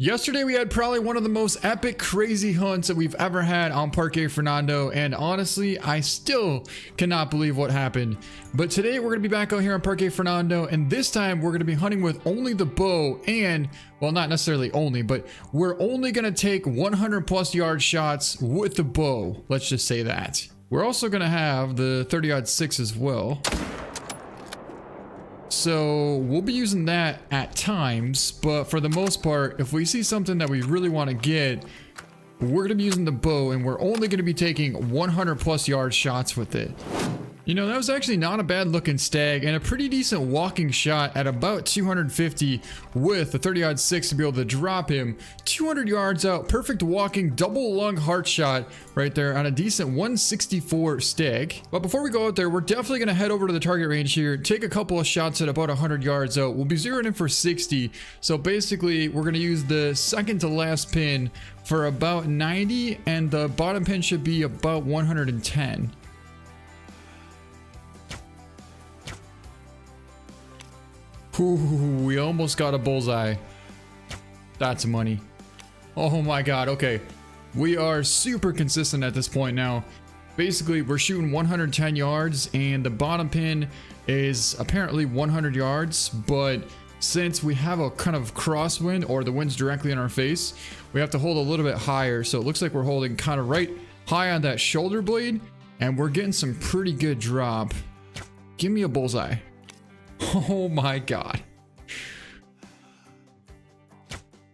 Yesterday we had probably one of the most epic crazy hunts that we've ever had on Parque Fernando, and honestly I still cannot believe what happened. But today we're going to be back out here on Parque Fernando, and this time we're going to be hunting with only the bow, and well, not necessarily only, but we're only going to take 100 plus yard shots with the bow. Let's just say that. We're also going to have the 30-06 as well. So we'll be using that at times, but for the most part, if we see something that we really want to get, we're going to be using the bow, and we're only going to be taking 100 plus yard shots with it. You know, that was actually not a bad looking stag and a pretty decent walking shot at about 250 with the 30-06 to be able to drop him 200 yards out. Perfect walking double lung heart shot right there on a decent 164 stag. But before we go out there, we're definitely going to head over to the target range here, take a couple of shots at about 100 yards out. We'll be zeroing in for 60. So basically we're going to use the second to last pin for about 90, and the bottom pin should be about 110. Ooh, we almost got a bullseye. That's money. Oh my god, okay. We are super consistent at this point now. Basically, we're shooting 110 yards, and the bottom pin is apparently 100 yards, but since we have a kind of crosswind, or the wind's directly in our face, we have to hold a little bit higher. So it looks like we're holding kind of right high on that shoulder blade, and we're getting some pretty good drop. Give me a bullseye. Oh my god.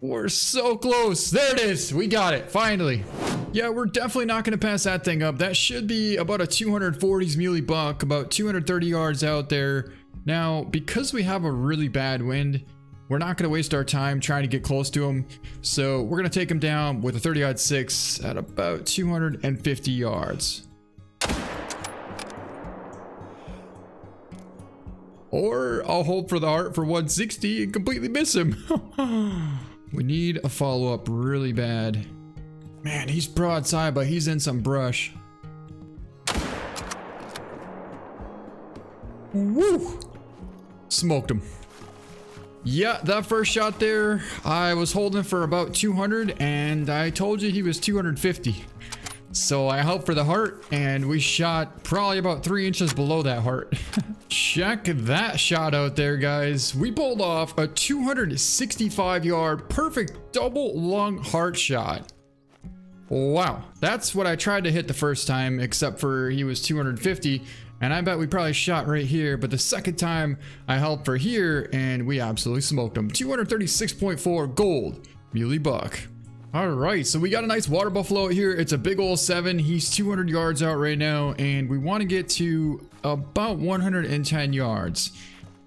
We're so close. There it is. We got it. Finally. Yeah, we're definitely not going to pass that thing up. That should be about a 240s muley buck, about 230 yards out there. Now, because we have a really bad wind, we're not going to waste our time trying to get close to him. So we're going to take him down with a 30-06 at about 250 yards. Or I'll hold for the heart for 160 and completely miss him. We need a follow-up really bad. Man, he's broadside, but he's in some brush. Woo! Smoked him. Yeah, that first shot there, I was holding for about 200, and I told you he was 250. So I held for the heart, and we shot probably about 3 inches below that heart. Check that shot out there, guys. We pulled off a 265 yard perfect double lung heart shot. Wow, that's what I tried to hit the first time, except for he was 250, and I bet we probably shot right here. But the second time I held for here, and we absolutely smoked him. 236.4 gold muley buck. All right, so we got a nice water buffalo here. It's a big old 7. He's 200 yards out right now, and we want to get to about 110 yards.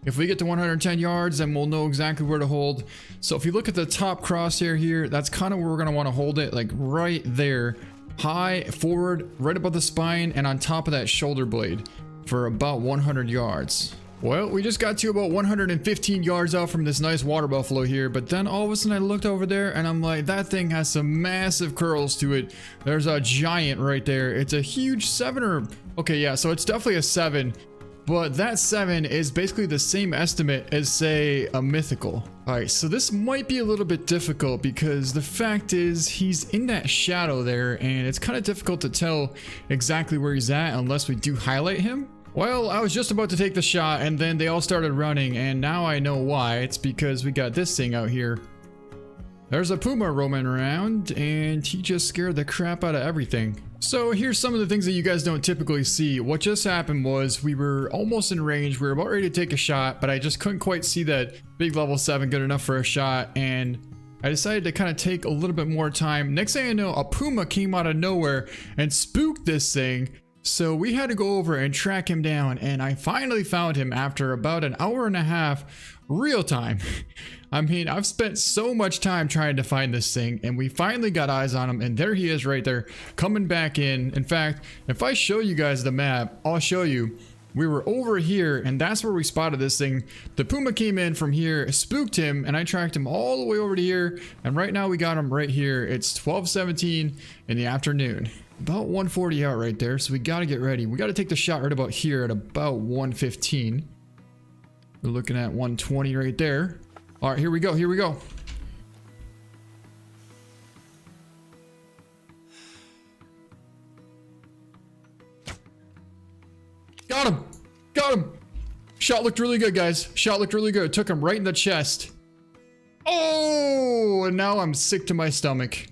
If we get to 110 yards, then we'll know exactly where to hold. So if you look at the top crosshair here, that's kind of where we're going to want to hold it, like right there, high forward, right above the spine, and on top of that shoulder blade for about 100 yards. Well, we just got to about 115 yards out from this nice water buffalo here, but then all of a sudden I looked over there and I'm like, that thing has some massive curls to it. There's a giant right there. It's a huge 7 or... Okay, yeah, so it's definitely a 7, but that 7 is basically the same estimate as, say, a mythical. All right, so this might be a little bit difficult because the fact is he's in that shadow there, and it's kind of difficult to tell exactly where he's at unless we do highlight him. Well, I was just about to take the shot, and then they all started running, and now I know why. It's because we got this thing out here. There's a puma roaming around, and he just scared the crap out of everything. So here's some of the things that you guys don't typically see. What just happened was we were almost in range. We were about ready to take a shot, but I just couldn't quite see that big level 7 good enough for a shot, and I decided to kind of take a little bit more time. Next thing I know, a puma came out of nowhere and spooked this thing. So we had to go over and track him down, and I finally found him after about an hour and a half real time. I mean, I've spent so much time trying to find this thing, and we finally got eyes on him, and there he is right there coming back in. In fact, if I show you guys the map, I'll show you. We were over here, and that's where we spotted this thing. The puma came in from here, spooked him, and I tracked him all the way over to here, and right now we got him right here. It's 12:17 in the afternoon. About 140 out right there, so we got to get ready. We got to take the shot right about here at about 115. We're looking at 120 right there. All right, here we go. Here we go. Got him. Got him. Shot looked really good, guys. Shot looked really good. Took him right in the chest. Oh, and now I'm sick to my stomach.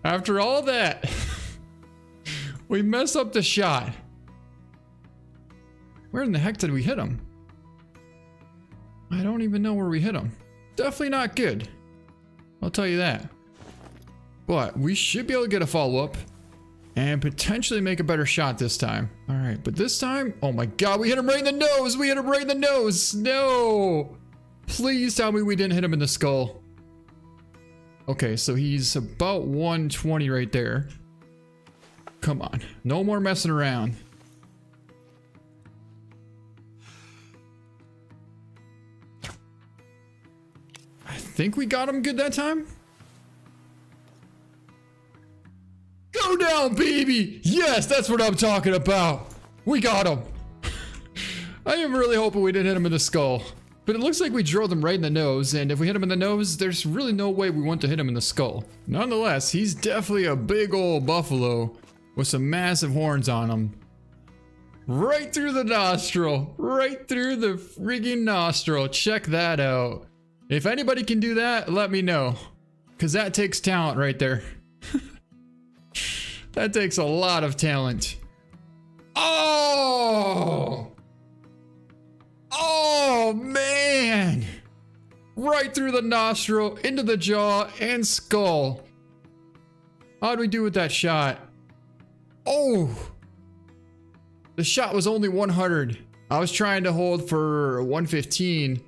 After all that, we messed up the shot. Where in the heck did we hit him? I don't even know where we hit him. Definitely not good. I'll tell you that. But we should be able to get a follow-up and potentially make a better shot this time. All right, but this time, oh my God, we hit him right in the nose. We hit him right in the nose. No. Please tell me we didn't hit him in the skull. Okay, so he's about 120 right there. Come on, no more messing around. I think we got him good that time. Go down, baby! Yes, that's what I'm talking about. We got him. I am really hoping we didn't hit him in the skull. But it looks like we drilled him right in the nose, and if we hit him in the nose, there's really no way we want to hit him in the skull. Nonetheless, he's definitely a big old buffalo with some massive horns on him. Right through the nostril. Right through the friggin' nostril. Check that out. If anybody can do that, let me know. Because that takes talent right there. That takes a lot of talent. Oh! Oh, man! Right through the nostril, into the jaw, and skull. How'd we do with that shot? Oh! The shot was only 100. I was trying to hold for 115.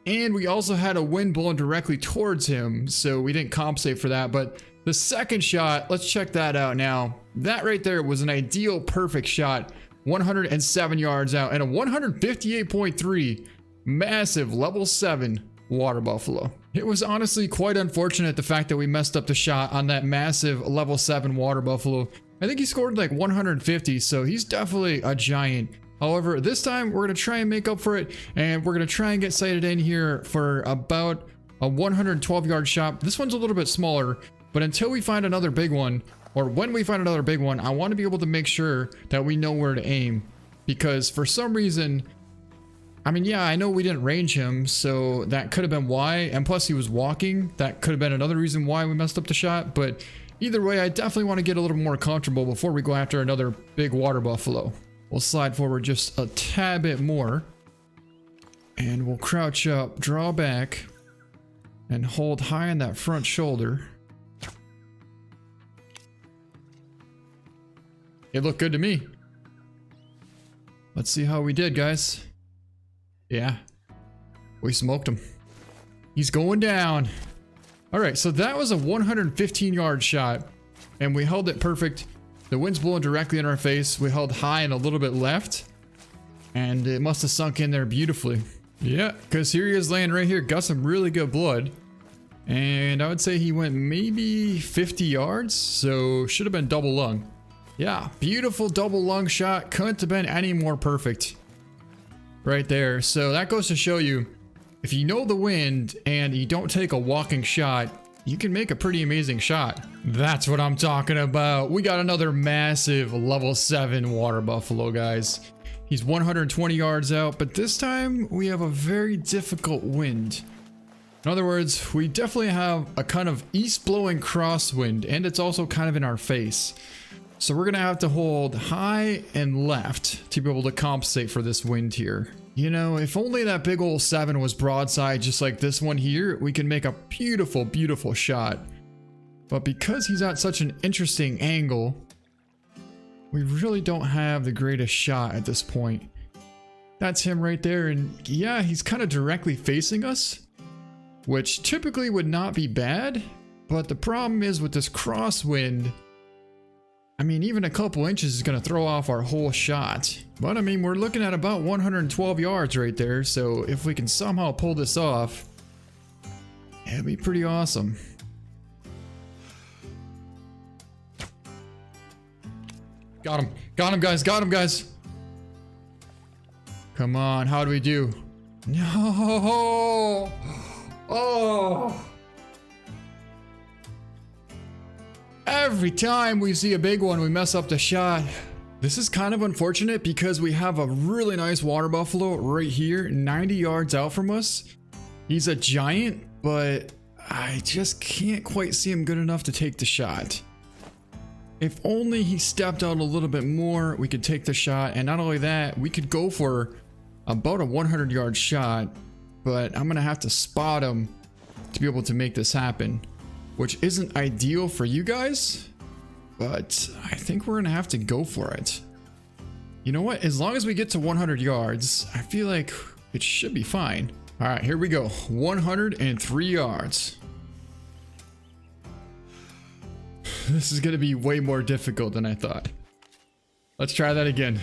And we also had a wind blowing directly towards him, so we didn't compensate for that. But the second shot, let's check that out now. That right there was an ideal perfect shot. 107 yards out and a 158.3 massive level 7 water buffalo. It was honestly quite unfortunate the fact that we messed up the shot on that massive level 7 water buffalo. I think he scored like 150, so he's definitely a giant. However, this time we're going to try and make up for it, and we're going to try and get sighted in here for about a 112 yard shot. This one's a little bit smaller, but until we find another big one, or when we find another big one, I want to be able to make sure that we know where to aim. Because for some reason, I mean, yeah, I know we didn't range him, so that could have been why. And plus he was walking. That could have been another reason why we messed up the shot. But either way, I definitely want to get a little more comfortable before we go after another big water buffalo. We'll slide forward just a tad bit more. And we'll crouch up, draw back, and hold high on that front shoulder. It looked good to me. Let's see how we did, guys. Yeah, we smoked him. He's going down. All right, so that was a 115 yard shot, and we held it perfect. The wind's blowing directly in our face. We held high and a little bit left, and it must have sunk in there beautifully. Yeah, because here he is laying right here. Got some really good blood, and I would say he went maybe 50 yards, so should have been double lung. Yeah, beautiful double lung shot. Couldn't have been any more perfect. Right there. So that goes to show you, if you know the wind and you don't take a walking shot, you can make a pretty amazing shot. That's what I'm talking about. We got another massive level 7 water buffalo, guys. He's 120 yards out, but this time we have a very difficult wind. In other words, we definitely have a kind of east blowing crosswind, and it's also kind of in our face. So we're gonna have to hold high and left to be able to compensate for this wind here. You know, if only that big old 7 was broadside just like this one here, we can make a beautiful, beautiful shot. But because he's at such an interesting angle, we really don't have the greatest shot at this point. That's him right there, and yeah, he's kind of directly facing us, which typically would not be bad, but the problem is with this crosswind, I mean, even a couple inches is going to throw off our whole shot. But I mean, we're looking at about 112 yards right there, so if we can somehow pull this off, it'd be pretty awesome. Got him. Got him, guys. Got him, guys. Come on. How do we do? No. Oh. Every time we see a big one, we mess up the shot. This is kind of unfortunate because we have a really nice water buffalo right here, 90 yards out from us. He's a giant, but I just can't quite see him good enough to take the shot. If only he stepped out a little bit more, we could take the shot. And not only that, we could go for about a 100-yard shot, but I'm gonna have to spot him to be able to make this happen, which isn't ideal for you guys, but I think we're gonna have to go for it. You know what? As long as we get to 100 yards, I feel like it should be fine. All right, here we go. 103 yards. This is gonna be way more difficult than I thought. Let's try that again.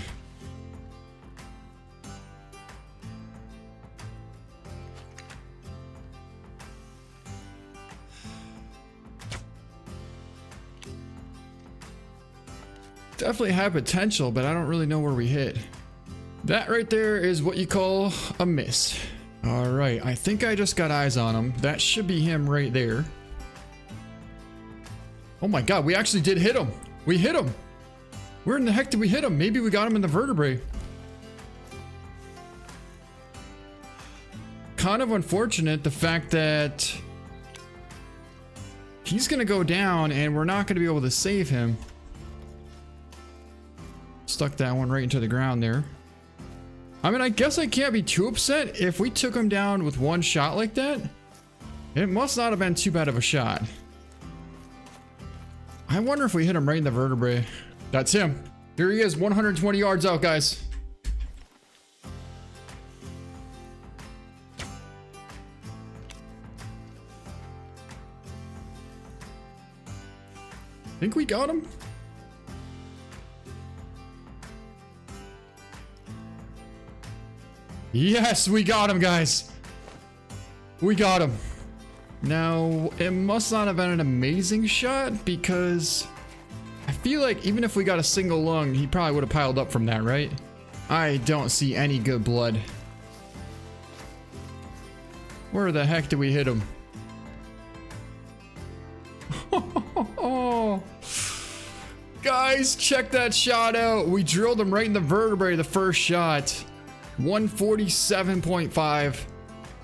Definitely have potential, but I don't really know where we hit. That right there is what you call a miss. All right, I think I just got eyes on him. That should be him right there. Oh my God, we actually did hit him. We hit him. Where in the heck did we hit him? Maybe we got him in the vertebrae. Kind of unfortunate the fact that he's gonna go down and we're not gonna be able to save him. Stuck that one right into the ground there. I mean, I guess I can't be too upset. If we took him down with one shot like that, it must not have been too bad of a shot. I wonder if we hit him right in the vertebrae. That's him. Here he is, 120 yards out, guys. Think we got him? Yes, we got him, guys. We got him. Now, it must not have been an amazing shot because I feel like even if we got a single lung, he probably would have piled up from that, right? I don't see any good blood. Where the heck did we hit him? Guys, check that shot out. We drilled him right in the vertebrae the first shot. 147.5.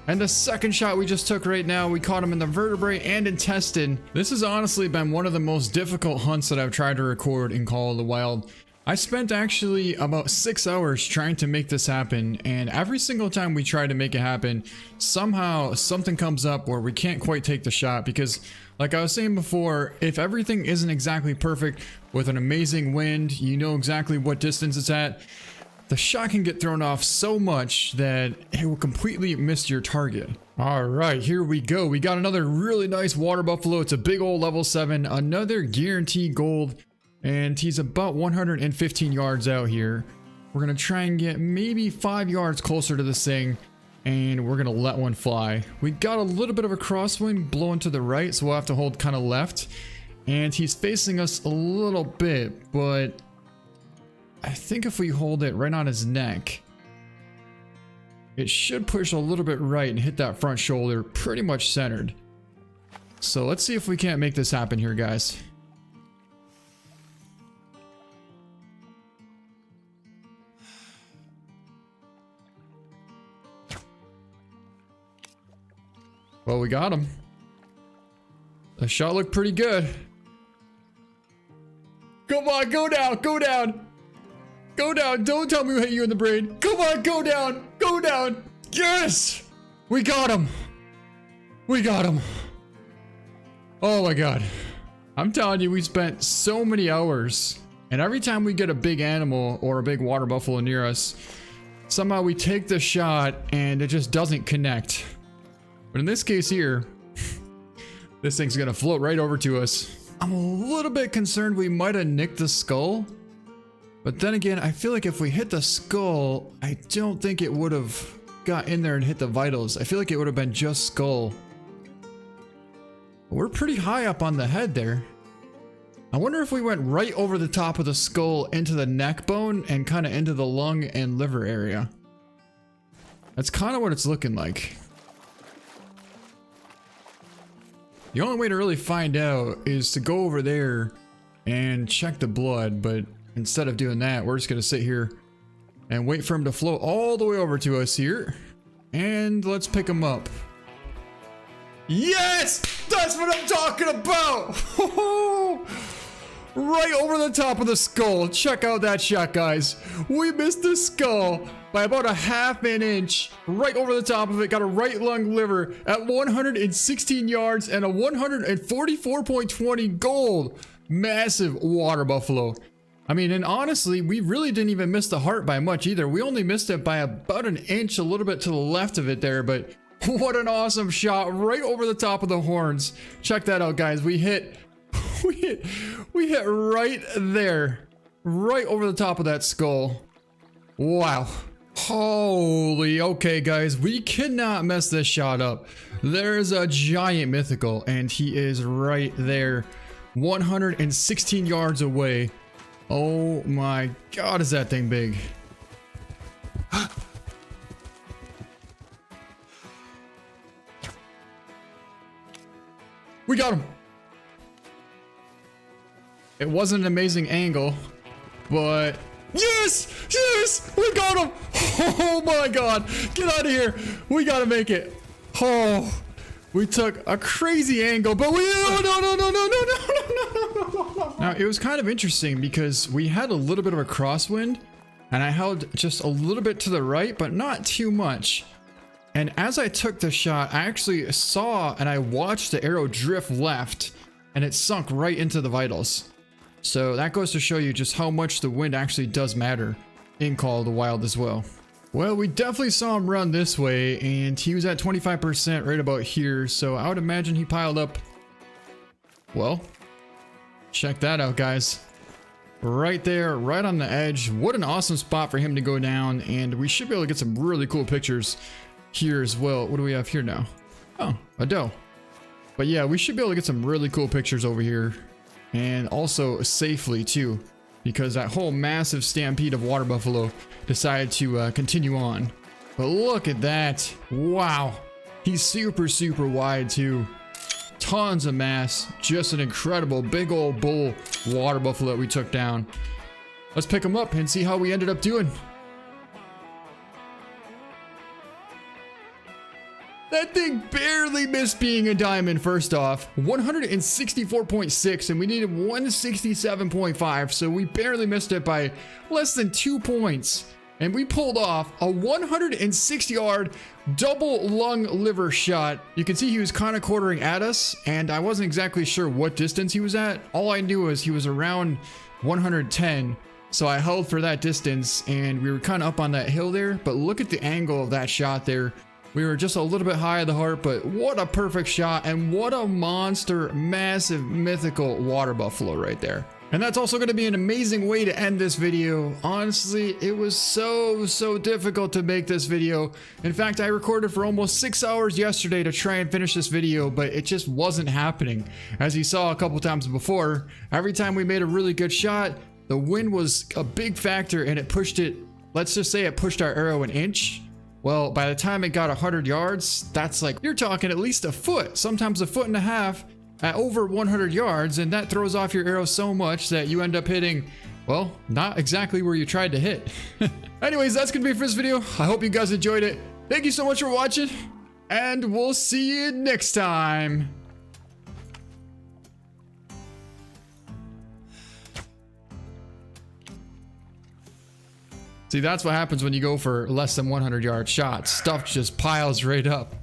And the second shot we just took right now, we caught him in the vertebrae and intestine. This has honestly been one of the most difficult hunts that I've tried to record in Call of the Wild. I spent actually about 6 hours trying to make this happen, and every single time we try to make it happen, somehow something comes up where we can't quite take the shot because, like I was saying before, if everything isn't exactly perfect with an amazing wind, you know exactly what distance it's at, the shot can get thrown off so much that it will completely miss your target. All right, here we go. We got another really nice water buffalo. It's a big old level 7, another guaranteed gold, and he's about 115 yards out here. We're gonna try and get maybe 5 yards closer to this thing, and we're gonna let one fly. We got a little bit of a crosswind blowing to the right, so we'll have to hold kind of left, and he's facing us a little bit, but I think if we hold it right on his neck, it should push a little bit right and hit that front shoulder pretty much centered. So let's see if we can't make this happen here, guys. Well, we got him. The shot looked pretty good. Come on, go down, go down. Go down, don't tell me we hit you in the brain. Come on, go down, go down. Yes! We got him. We got him. Oh my God. I'm telling you, we spent so many hours, and every time we get a big animal or a big water buffalo near us, somehow we take the shot and it just doesn't connect. But in this case here, this thing's gonna float right over to us. I'm a little bit concerned we might have nicked the skull. But then again, I feel like if we hit the skull, I don't think it would have got in there and hit the vitals. I feel like it would have been just skull. We're pretty high up on the head there. I wonder if we went right over the top of the skull into the neck bone and kind of into the lung and liver area. That's kind of what it's looking like. The only way to really find out is to go over there and check the blood, but instead of doing that, we're just gonna sit here and wait for him to float all the way over to us here. And let's pick him up. Yes! That's what I'm talking about! Right over the top of the skull. Check out that shot, guys. We missed the skull by about a half an inch. Right over the top of it. Got a right lung liver at 116 yards and a 144.20 gold. Massive water buffalo. I mean, and honestly, we really didn't even miss the heart by much either. We only missed it by about an inch, a little bit to the left of it there, but what an awesome shot right over the top of the horns. Check that out, guys. We hit right there, right over the top of that skull. Wow. Holy, okay, guys, we cannot mess this shot up. There's a giant mythical, and he is right there, 116 yards away. Oh my god, is that thing big? We got him. It wasn't an amazing angle, but yes, yes, we got him. Oh my god, get out of here. We gotta make it. Oh, we took a crazy angle, but we, oh, no. Now, it was kind of interesting because we had a little bit of a crosswind and I held just a little bit to the right, but not too much. And as I took the shot, I actually saw and I watched the arrow drift left and it sunk right into the vitals. So that goes to show you just how much the wind actually does matter in Call of the Wild as well. Well, we definitely saw him run this way and he was at 25% right about here. So I would imagine he piled up. Well, check that out, guys. Right there, right on the edge. What an awesome spot for him to go down. And we should be able to get some really cool pictures here as well. What do we have here now? Oh, a doe. But yeah, we should be able to get some really cool pictures over here. And also safely too, because that whole massive stampede of water buffalo decided to continue on. But look at that. Wow. He's super wide too. Tons of mass. Just an incredible big old bull water buffalo that we took down. Let's pick him up and see how we ended up doing. That thing barely missed being a diamond. First off, 164.6 and we needed 167.5, so we barely missed it by less than 2 points. And we pulled off a 160 yard double lung liver shot. You can see he was kind of quartering at us and I wasn't exactly sure what distance he was at. All I knew was he was around 110. So I held for that distance and we were kind of up on that hill there, but look at the angle of that shot there. We were just a little bit high of the heart, but what a perfect shot and what a monster, massive, mythical water buffalo right there. And that's also going to be an amazing way to end this video. Honestly, it was so difficult to make this video. In fact, I recorded for almost 6 hours yesterday to try and finish this video, but it just wasn't happening. As you saw a couple times before, every time we made a really good shot, the wind was a big factor and it pushed it, let's just say it pushed our arrow an inch. Well, by the time it got 100 yards, that's like, you're talking at least a foot, sometimes a foot and a half at over 100 yards. And that throws off your arrow so much that you end up hitting, well, not exactly where you tried to hit. Anyways, that's gonna be it for this video. I hope you guys enjoyed it. Thank you so much for watching and we'll see you next time. See, that's what happens when you go for less than 100 yard shots. Stuff just piles right up.